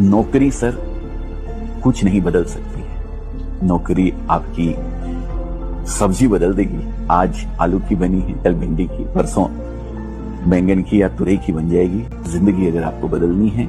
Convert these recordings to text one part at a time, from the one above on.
नौकरी सर कुछ नहीं बदल सकती है। नौकरी आपकी सब्जी बदल देगी। आज आलू की बनी है, कल भिंडी की, परसों बैंगन की या तुरई की बन जाएगी। जिंदगी अगर आपको बदलनी है।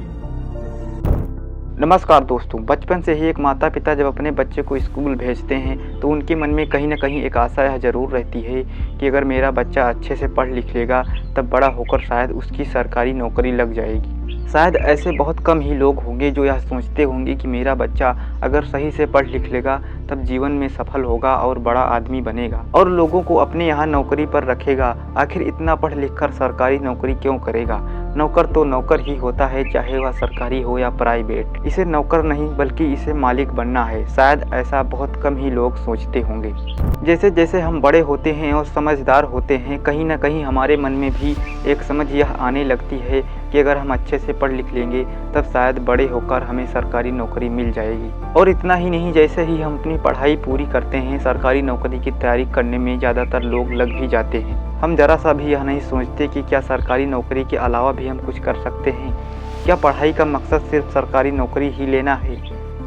नमस्कार दोस्तों, बचपन से ही एक माता पिता जब अपने बच्चे को स्कूल भेजते हैं तो उनके मन में कहीं ना कहीं एक आशा यह ज़रूर रहती है कि अगर मेरा बच्चा अच्छे से पढ़ लिख लेगा तब बड़ा होकर शायद उसकी सरकारी नौकरी लग जाएगी। शायद ऐसे बहुत कम ही लोग होंगे जो यह सोचते होंगे कि मेरा बच्चा अगर सही से पढ़ लिख लेगा तब जीवन में सफल होगा और बड़ा आदमी बनेगा और लोगों को अपने यहाँ नौकरी पर रखेगा। आखिर इतना पढ़ लिख कर सरकारी नौकरी क्यों करेगा? नौकर तो नौकर ही होता है, चाहे वह सरकारी हो या प्राइवेट। इसे नौकर नहीं बल्कि इसे मालिक बनना है। शायद ऐसा बहुत कम ही लोग सोचते होंगे। जैसे जैसे हम बड़े होते हैं और समझदार होते हैं, कहीं ना कहीं हमारे मन में भी एक समझ यह आने लगती है कि अगर हम अच्छे से पढ़ लिख लेंगे तब शायद बड़े होकर हमें सरकारी नौकरी मिल जाएगी। और इतना ही नहीं, जैसे ही हम अपनी पढ़ाई पूरी करते हैं सरकारी नौकरी की तैयारी करने में ज़्यादातर लोग लग भी जाते हैं। हम ज़रा सा भी यह नहीं सोचते कि क्या सरकारी नौकरी के अलावा भी हम कुछ कर सकते हैं। क्या पढ़ाई का मकसद सिर्फ सरकारी नौकरी ही लेना है?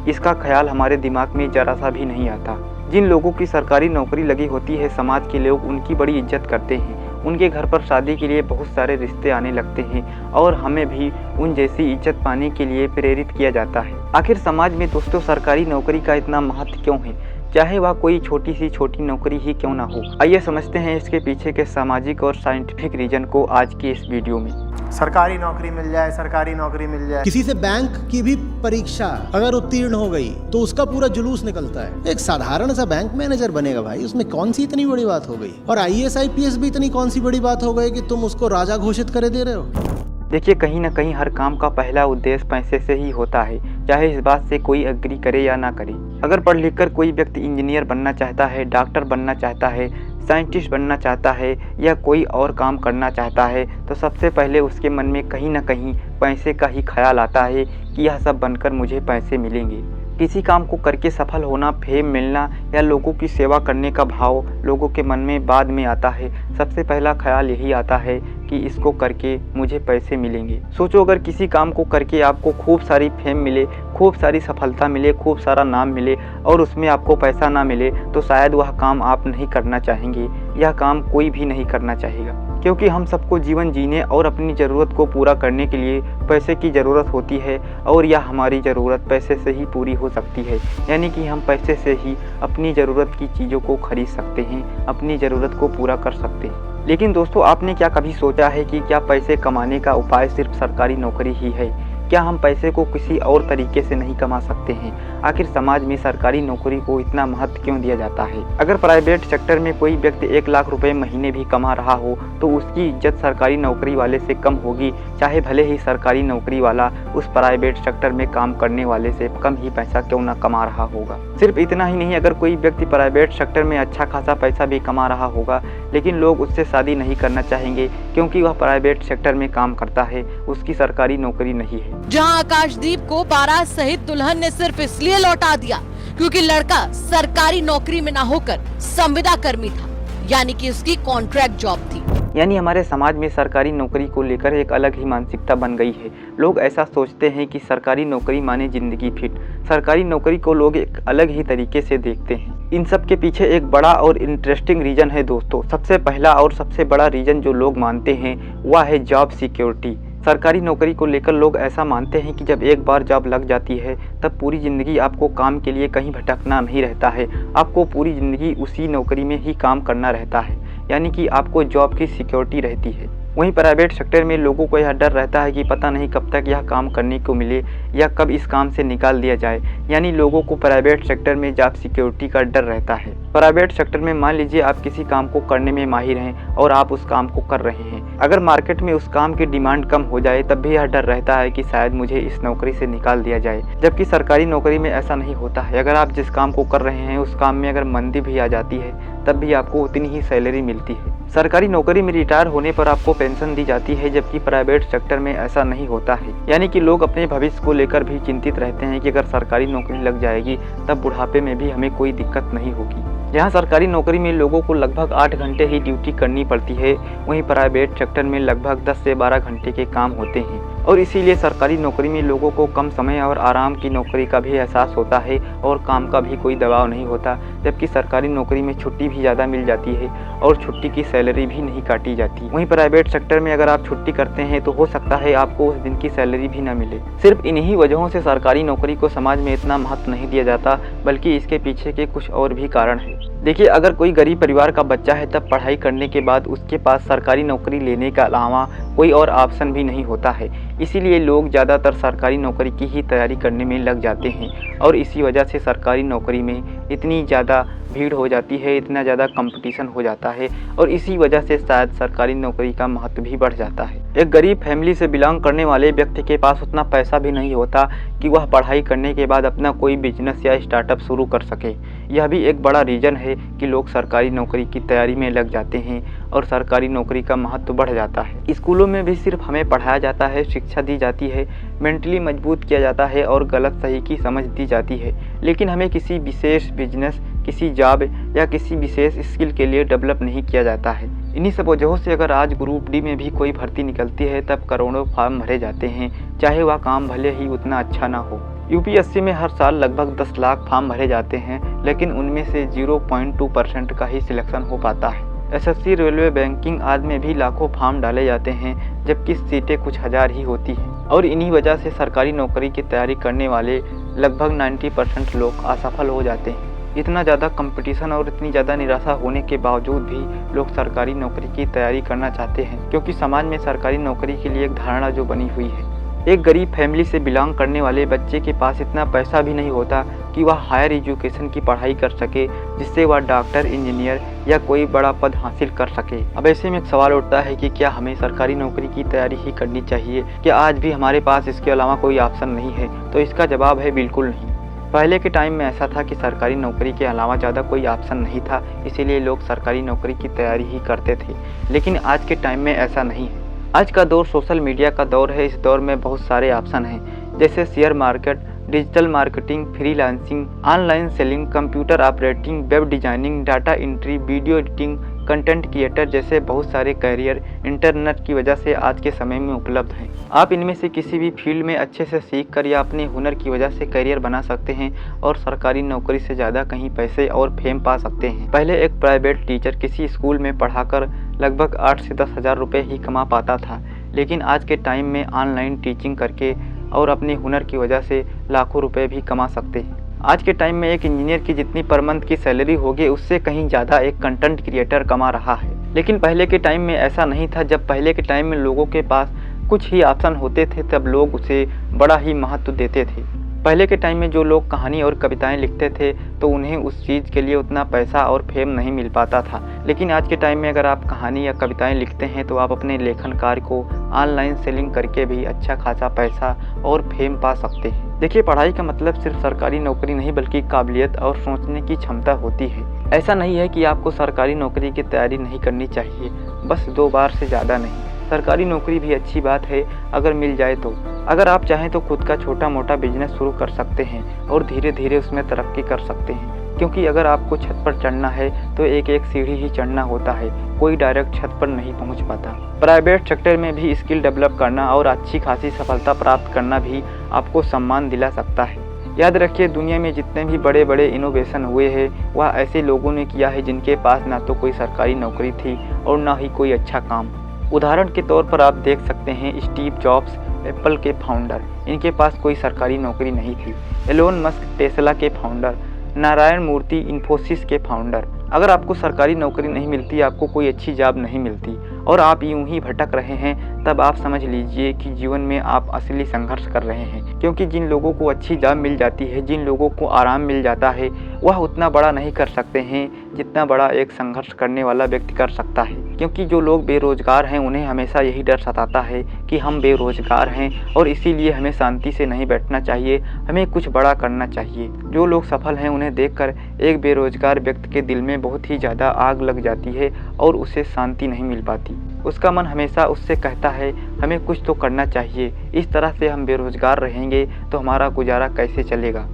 इसका ख्याल हमारे दिमाग में ज़रा सा भी नहीं आता। जिन लोगों की सरकारी नौकरी लगी होती है, समाज के लोग उनकी बड़ी इज्जत करते हैं। उनके घर पर शादी के लिए बहुत सारे रिश्ते आने लगते हैं और हमें भी उन जैसी इज्जत पाने के लिए प्रेरित किया जाता है। आखिर समाज में दोस्तों सरकारी नौकरी का इतना महत्व क्यों है, चाहे वह कोई छोटी सी छोटी नौकरी ही क्यों ना हो? आइए समझते हैं इसके पीछे के सामाजिक और साइंटिफिक रीजन को आज की इस वीडियो में। सरकारी नौकरी मिल जाए, सरकारी नौकरी मिल जाए। किसी से बैंक की भी परीक्षा अगर उत्तीर्ण हो गई तो उसका पूरा जुलूस निकलता है। एक साधारण सा बैंक मैनेजर बनेगा भाई, उसमें कौन सी इतनी बड़ी बात हो गई? और IAS IPS भी इतनी कौन सी बड़ी बात हो गई कि तुम उसको राजा घोषित करे दे रहे हो? देखिए, कहीं ना कहीं हर काम का पहला उद्देश्य पैसे से ही होता है, चाहे इस बात से कोई एग्री करे या ना करे। अगर पढ़ लिख कर कोई व्यक्ति इंजीनियर बनना चाहता है, डॉक्टर बनना चाहता है, साइंटिस्ट बनना चाहता है या कोई और काम करना चाहता है तो सबसे पहले उसके मन में कहीं ना कहीं पैसे का ही ख्याल आता है कि यह सब बनकर मुझे पैसे मिलेंगे। किसी काम को करके सफल होना, फेम मिलना या लोगों की सेवा करने का भाव लोगों के मन में बाद में आता है। सबसे पहला ख्याल यही आता है कि इसको करके मुझे पैसे मिलेंगे। सोचो, अगर किसी काम को करके आपको खूब सारी फेम मिले, खूब सारी सफलता मिले, खूब सारा नाम मिले और उसमें आपको पैसा ना मिले तो शायद वह काम आप नहीं करना चाहेंगे। यह काम कोई भी नहीं करना चाहेगा, क्योंकि हम सबको जीवन जीने और अपनी ज़रूरत को पूरा करने के लिए पैसे की ज़रूरत होती है और यह हमारी ज़रूरत पैसे से ही पूरी हो सकती है। यानी कि हम पैसे से ही अपनी ज़रूरत की चीज़ों को खरीद सकते हैं, अपनी ज़रूरत को पूरा कर सकते हैं। लेकिन दोस्तों, आपने क्या कभी सोचा है कि क्या पैसे कमाने का उपाय सिर्फ सरकारी नौकरी ही है? क्या हम पैसे को किसी और तरीके से नहीं कमा सकते हैं? आखिर समाज में सरकारी नौकरी को इतना महत्व क्यों दिया जाता है? अगर प्राइवेट सेक्टर में कोई व्यक्ति 1 लाख रुपए महीने भी कमा रहा हो तो उसकी इज्जत सरकारी नौकरी वाले से कम होगी, चाहे भले ही सरकारी नौकरी वाला उस प्राइवेट सेक्टर में काम करने वाले से कम ही पैसा क्यों ना कमा रहा होगा। सिर्फ इतना ही नहीं, अगर कोई व्यक्ति प्राइवेट सेक्टर में अच्छा खासा पैसा भी कमा रहा होगा लेकिन लोग उससे शादी नहीं करना चाहेंगे क्योंकि वह प्राइवेट सेक्टर में काम करता है, उसकी सरकारी नौकरी नहीं है। जहां आकाशदीप को बारात सहित दुल्हन ने सिर्फ इसलिए लौटा दिया क्योंकि लड़का सरकारी नौकरी में ना होकर संविदा कर्मी था, यानी कि उसकी कॉन्ट्रैक्ट जॉब थी। यानी हमारे समाज में सरकारी नौकरी को लेकर एक अलग ही मानसिकता बन गई है। लोग ऐसा सोचते हैं कि सरकारी नौकरी माने जिंदगी फिट। सरकारी नौकरी को लोग एक अलग ही तरीके से देखते हैं। इन सब के पीछे एक बड़ा और इंटरेस्टिंग रीजन है दोस्तों। सबसे पहला और सबसे बड़ा रीजन जो लोग मानते हैं वह है जॉब सिक्योरिटी। सरकारी नौकरी को लेकर लोग ऐसा मानते हैं कि जब एक बार जॉब लग जाती है तब पूरी ज़िंदगी आपको काम के लिए कहीं भटकना नहीं रहता है। आपको पूरी ज़िंदगी उसी नौकरी में ही काम करना रहता है, यानी कि आपको जॉब की सिक्योरिटी रहती है। वहीं प्राइवेट सेक्टर में लोगों को यह डर रहता है कि पता नहीं कब तक यह काम करने को मिले या कब इस काम से निकाल दिया जाए। यानी लोगों को प्राइवेट सेक्टर में जॉब सिक्योरिटी का डर रहता है। प्राइवेट सेक्टर में मान लीजिए आप किसी काम को करने में माहिर हैं और आप उस काम को कर रहे हैं, अगर मार्केट में उस काम की डिमांड कम हो जाए तब भी यह डर रहता है कि शायद मुझे इस नौकरी से निकाल दिया जाए। जबकि सरकारी नौकरी में ऐसा नहीं होता है। अगर आप जिस काम को कर रहे हैं उस काम में अगर मंदी भी आ जाती है तब भी आपको उतनी ही सैलरी मिलती है। सरकारी नौकरी में रिटायर होने पर आपको पेंशन दी जाती है, जबकि प्राइवेट सेक्टर में ऐसा नहीं होता है। यानी कि लोग अपने भविष्य को लेकर भी चिंतित रहते हैं कि अगर सरकारी नौकरी लग जाएगी तब बुढ़ापे में भी हमें कोई दिक्कत नहीं होगी। यहाँ सरकारी नौकरी में लोगों को लगभग 8 घंटे ही ड्यूटी करनी पड़ती है, वहीं प्राइवेट सेक्टर में लगभग 10 से 12 घंटे के काम होते हैं। और इसीलिए सरकारी नौकरी में लोगों को कम समय और आराम की नौकरी का भी एहसास होता है और काम का भी कोई दबाव नहीं होता, जबकि सरकारी नौकरी में छुट्टी भी ज़्यादा मिल जाती है और छुट्टी की सैलरी भी नहीं काटी जाती। वहीं प्राइवेट सेक्टर में अगर आप छुट्टी करते हैं तो हो सकता है आपको उस दिन की सैलरी भी न मिले। सिर्फ इन्हीं वजहों से सरकारी नौकरी को समाज में इतना महत्व नहीं दिया जाता, बल्कि इसके पीछे के कुछ और भी कारण हैं। देखिए, अगर कोई गरीब परिवार का बच्चा है तब पढ़ाई करने के बाद उसके पास सरकारी नौकरी लेने के अलावा कोई और ऑप्शन भी नहीं होता है। इसीलिए लोग ज़्यादातर सरकारी नौकरी की ही तैयारी करने में लग जाते हैं और इसी वजह से सरकारी नौकरी में इतनी ज़्यादा भीड़ हो जाती है, इतना ज़्यादा कंपटीशन हो जाता है और इसी वजह से शायद सरकारी नौकरी का महत्व भी बढ़ जाता है। एक गरीब फैमिली से बिलोंग करने वाले व्यक्ति के पास उतना पैसा भी नहीं होता कि वह पढ़ाई करने के बाद अपना कोई बिजनेस या स्टार्टअप शुरू कर सके। यह भी एक बड़ा रीज़न है कि लोग सरकारी नौकरी की तैयारी में लग जाते हैं और सरकारी नौकरी का महत्व बढ़ जाता है। स्कूलों में भी सिर्फ हमें पढ़ाया जाता है, शिक्षा दी जाती है, मेंटली मजबूत किया जाता है और गलत सही की समझ दी जाती है, लेकिन हमें किसी विशेष बिजनेस, किसी जॉब या किसी विशेष स्किल के लिए डेवलप नहीं किया जाता है। इन्हीं सब वजहों से अगर आज ग्रुप डी में भी कोई भर्ती निकलती है तब करोड़ों फॉर्म भरे जाते हैं, चाहे वह काम भले ही उतना अच्छा ना हो। यूपीएससी में हर साल लगभग 10 लाख फॉर्म भरे जाते हैं, लेकिन उनमें से 0.2% का ही सिलेक्शन हो पाता है। एसएससी, रेलवे, बैंकिंग आदि में भी लाखों फॉर्म डाले जाते हैं, जबकि सीटें कुछ हजार ही होती हैं और इन्हीं वजह से सरकारी नौकरी की तैयारी करने वाले लगभग 90% लोग असफल हो जाते हैं। इतना ज़्यादा कंपटीशन और इतनी ज़्यादा निराशा होने के बावजूद भी लोग सरकारी नौकरी की तैयारी करना चाहते हैं, क्योंकि समाज में सरकारी नौकरी के लिए एक धारणा जो बनी हुई है। एक गरीब फैमिली से बिलोंग करने वाले बच्चे के पास इतना पैसा भी नहीं होता कि वह हायर एजुकेशन की पढ़ाई कर सके, जिससे वह डॉक्टर, इंजीनियर या कोई बड़ा पद हासिल कर सके। अब ऐसे में एक सवाल उठता है कि क्या हमें सरकारी नौकरी की तैयारी ही करनी चाहिए? क्या आज भी हमारे पास इसके अलावा कोई ऑप्शन नहीं है? तो इसका जवाब है बिल्कुल नहीं। पहले के टाइम में ऐसा था कि सरकारी नौकरी के अलावा ज़्यादा कोई ऑप्शन नहीं था, इसीलिए लोग सरकारी नौकरी की तैयारी ही करते थे, लेकिन आज के टाइम में ऐसा नहीं है। आज का दौर सोशल मीडिया का दौर है। इस दौर में बहुत सारे ऑप्शन हैं, जैसे share market, digital marketing, freelancing, online selling, computer operating, web designing, data entry, video editing, content creator जैसे बहुत सारे करियर इंटरनेट की वजह से आज के समय में उपलब्ध हैं। आप इनमें से किसी भी फील्ड में अच्छे से सीख कर या अपने हुनर की वजह से करियर बना सकते हैं और सरकारी नौकरी से ज़्यादा कहीं पैसे और फेम पा सकते हैं। पहले एक प्राइवेट टीचर किसी स्कूल में पढ़ाकर लगभग 8 से 10 हज़ार रुपये ही कमा पाता था, लेकिन आज के टाइम में ऑनलाइन टीचिंग करके और अपने हुनर की वजह से लाखों रुपए भी कमा सकते हैं। आज के टाइम में एक इंजीनियर की जितनी पर मंथ की सैलरी होगी उससे कहीं ज़्यादा एक कंटेंट क्रिएटर कमा रहा है। लेकिन पहले के टाइम में ऐसा नहीं था। जब पहले के टाइम में लोगों के पास कुछ ही ऑप्शन होते थे तब लोग उसे बड़ा ही महत्व देते थे। पहले के टाइम में जो लोग कहानी और कविताएं लिखते थे तो उन्हें उस चीज़ के लिए उतना पैसा और फेम नहीं मिल पाता था, लेकिन आज के टाइम में अगर आप कहानी या कविताएं लिखते हैं तो आप अपने लेखन कार्य को ऑनलाइन सेलिंग करके भी अच्छा खासा पैसा और फेम पा सकते हैं। देखिए, पढ़ाई का मतलब सिर्फ सरकारी नौकरी नहीं बल्कि काबिलियत और सोचने की क्षमता होती है। ऐसा नहीं है कि आपको सरकारी नौकरी की तैयारी नहीं करनी चाहिए, बस 2 बार से ज़्यादा नहीं। सरकारी नौकरी भी अच्छी बात है अगर मिल जाए तो। अगर आप चाहें तो खुद का छोटा मोटा बिजनेस शुरू कर सकते हैं और धीरे धीरे उसमें तरक्की कर सकते हैं, क्योंकि अगर आपको छत पर चढ़ना है तो एक एक सीढ़ी ही चढ़ना होता है, कोई डायरेक्ट छत पर नहीं पहुंच पाता। प्राइवेट सेक्टर में भी स्किल डेवलप करना और अच्छी खासी सफलता प्राप्त करना भी आपको सम्मान दिला सकता है। याद रखिए, दुनिया में जितने भी बड़े बड़े इनोवेशन हुए हैं वह ऐसे लोगों ने किया है जिनके पास ना तो कोई सरकारी नौकरी थी और ना ही कोई अच्छा काम। उदाहरण के तौर पर आप देख सकते हैं स्टीव जॉब्स, एप्पल के फाउंडर, इनके पास कोई सरकारी नौकरी नहीं थी। एलोन मस्क, टेस्ला के फाउंडर, नारायण मूर्ति, इन्फोसिस के फाउंडर। अगर आपको सरकारी नौकरी नहीं मिलती, आपको कोई अच्छी जॉब नहीं मिलती और आप यूं ही भटक रहे हैं, तब आप समझ लीजिए कि जीवन में आप असली संघर्ष कर रहे हैं। क्योंकि जिन लोगों को अच्छी जॉब मिल जाती है, जिन लोगों को आराम मिल जाता है, वह उतना बड़ा नहीं कर सकते हैं जितना बड़ा एक संघर्ष करने वाला व्यक्ति कर सकता है। क्योंकि जो लोग बेरोजगार हैं उन्हें हमेशा यही डर सताता है कि हम बेरोजगार हैं और इसीलिए हमें शांति से नहीं बैठना चाहिए, हमें कुछ बड़ा करना चाहिए। जो लोग सफल हैं उन्हें देखकर एक बेरोजगार व्यक्ति के दिल में बहुत ही ज़्यादा आग लग जाती है और उसे शांति नहीं मिल पाती। उसका मन हमेशा उससे कहता है हमें कुछ तो करना चाहिए, इस तरह से हम बेरोजगार रहेंगे तो हमारा गुजारा कैसे चलेगा।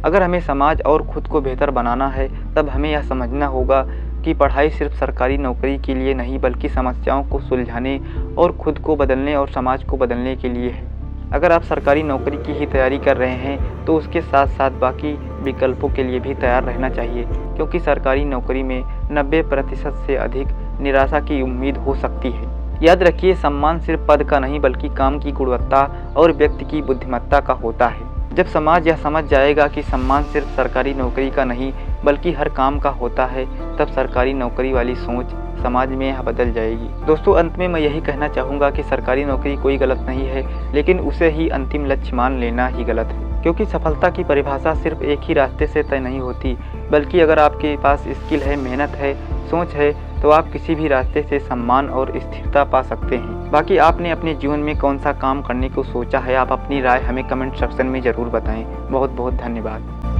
अगर हमें समाज और खुद को बेहतर बनाना है तब हमें यह समझना होगा कि पढ़ाई सिर्फ सरकारी नौकरी के लिए नहीं बल्कि समस्याओं को सुलझाने और खुद को बदलने और समाज को बदलने के लिए है। अगर आप सरकारी नौकरी की ही तैयारी कर रहे हैं तो उसके साथ साथ बाकी विकल्पों के लिए भी तैयार रहना चाहिए, क्योंकि सरकारी नौकरी में 90% से अधिक निराशा की उम्मीद हो सकती है। याद रखिए, सम्मान सिर्फ पद का नहीं बल्कि काम की गुणवत्ता और व्यक्ति की बुद्धिमत्ता का होता है। जब समाज यह समझ जाएगा कि सम्मान सिर्फ सरकारी नौकरी का नहीं बल्कि हर काम का होता है, तब सरकारी नौकरी वाली सोच समाज में यह बदल जाएगी। दोस्तों, अंत में मैं यही कहना चाहूँगा कि सरकारी नौकरी कोई गलत नहीं है, लेकिन उसे ही अंतिम लक्ष्य मान लेना ही गलत है, क्योंकि सफलता की परिभाषा सिर्फ एक ही रास्ते से तय नहीं होती, बल्कि अगर आपके पास स्किल है, मेहनत है, सोच है, तो आप किसी भी रास्ते से सम्मान और स्थिरता पा सकते हैं। बाकी आपने अपने जीवन में कौन सा काम करने को सोचा है, आप अपनी राय हमें कमेंट सेक्शन में ज़रूर बताएं। बहुत बहुत धन्यवाद।